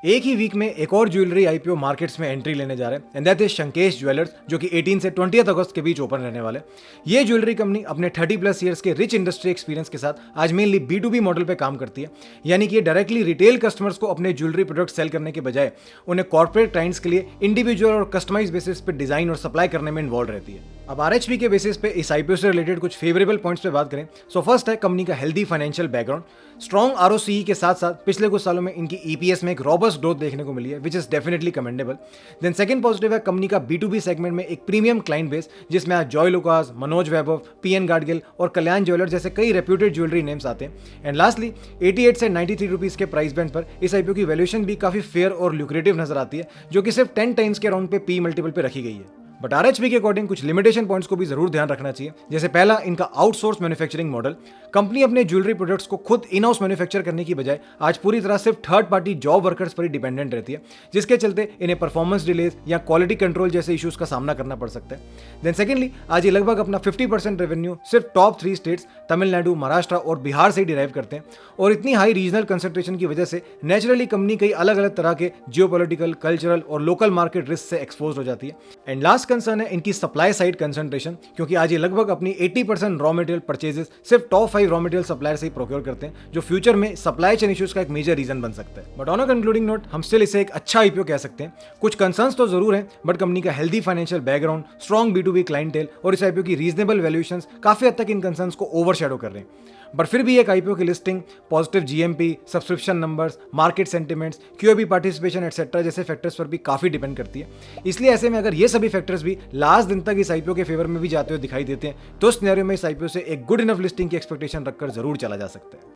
एक ही वीक में एक और ज्वेलरी आईपीओ मार्केट्स में एंट्री लेने जा रहे हैं एंड दैट इज शंकेश ज्वेलर्स, जो कि 18 से 20 अगस्त के बीच ओपन रहने वाले। ये ज्वेलरी कंपनी अपने 30+ ईयर्स के रिच इंडस्ट्री एक्सपीरियंस के साथ आज मेनली B2B मॉडल पे काम करती है, यानी कि ये डायरेक्टली रिटेल कस्टमर्स को अपने ज्वेलरी प्रोडक्ट सेल करने के बजाय उन्हें कॉर्पोरेट क्लाइंट्स के लिए इंडिविजुअल और कस्टमाइज बेसिस पे डिजाइन और सप्लाई करने में इन्वॉल्व रहती है। अब आरएचपी के बेसिस पे इस आईपीओ से रिलेटेड कुछ फेवरेबल पॉइंट्स पे बात करें, सो फर्स्ट है कंपनी का healthy financial background. Strong ROCE के साथ साथ पिछले कुछ सालों में इनकी ईपीएस में एक रॉबस्ट ग्रोथ देखने को मिली है, which is definitely commendable. Then second positive है कंपनी का B2B सेगमेंट में एक प्रीमियम क्लाइंट बेस, जिसमें आज जॉय लुकास, मनोज वैभव, PN गाडगिल और कल्याण ज्वेलर जैसे कई रेप्यूटेड ज्वेलरी नेम्स आते हैं। एंड लास्टली 88 से 93 रुपीज के प्राइस बैंड पर इस आईपीओ की वैल्यूएशन भी काफी फेयर और ल्यूक्रेटिव नजर आती है, जो कि सिर्फ 10 टाइम्स के अराउंड पे पी मल्टीपल पे रखी गई है। बट आरएचपी के अकॉर्डिंग कुछ लिमिटेशन पॉइंट्स को भी जरूर ध्यान रखना चाहिए। जैसे पहला, इनका आउटसोर्स मैन्युफैक्चरिंग मॉडल। कंपनी अपने ज्वेलरी प्रोडक्ट्स को खुद इन हाउस मैन्युफैक्चर करने की बजाय आज पूरी तरह सिर्फ थर्ड पार्टी जॉब वर्कर्स पर ही डिपेंडेंट रहती है, जिसके चलते इन्हें परफॉर्मेंस डिलेज या क्वालिटी कंट्रोल जैसे इश्यूज का सामना करना पड़ सकता है। देन सेकेंडली, आज ये लगभग अपना 50% रेवेन्यू सिर्फ टॉप 3 स्टेट्स तमिलनाडु, महाराष्ट्र और बिहार से ही डिराइव करते हैं, और इतनी हाई रीजनल कंसंट्रेशन की वजह से नेचुरली कंपनी कई अलग अलग तरह के जियोपॉलिटिकल, कल्चरल और लोकल मार्केट रिस्क से एक्सपोज हो जाती है। एंड लास्ट कंसर्न है इनकी सप्लाई साइड कंसंट्रेशन, क्योंकि आज ये लगभग अपनी 80% रॉ मटेरियल परचेजेस सिर्फ टॉप 5 रॉ मटेरियल सप्लायर से ही प्रोक्योर करते हैं, जो फ्यूचर में सप्लाई चेन इश्यूज का एक मेजर रीजन बन सकता है। But on a concluding note, हम स्टिल इसे एक अच्छा आईपीओ कह सकते हैं। कुछ कंसर्न्स तो जरूर हैं, बट कंपनी का healthy financial background, strong B2B clientele और इस आईपीओ की रीजनेबल वैल्यूएशंस काफी हद तक इन कंसर्न्स को ओवरशैडो कर रहे हैं। बट फिर भी एक आईपीओ की listing positive GMP, subscription numbers, market sentiments, QAB participation etcetera जैसे फैक्टर्स पर भी काफी डिपेंड करती है। इसलिए ऐसे में अगर ये सभी फैक्टर्स भी लास्ट दिन तक इस आईपीओ के फेवर में भी जाते हुए दिखाई देते हैं, तो सिनेरियो में इस आईपीओ से एक गुड इनफ लिस्टिंग की एक्सपेक्टेशन रखकर जरूर चला जा सकता है।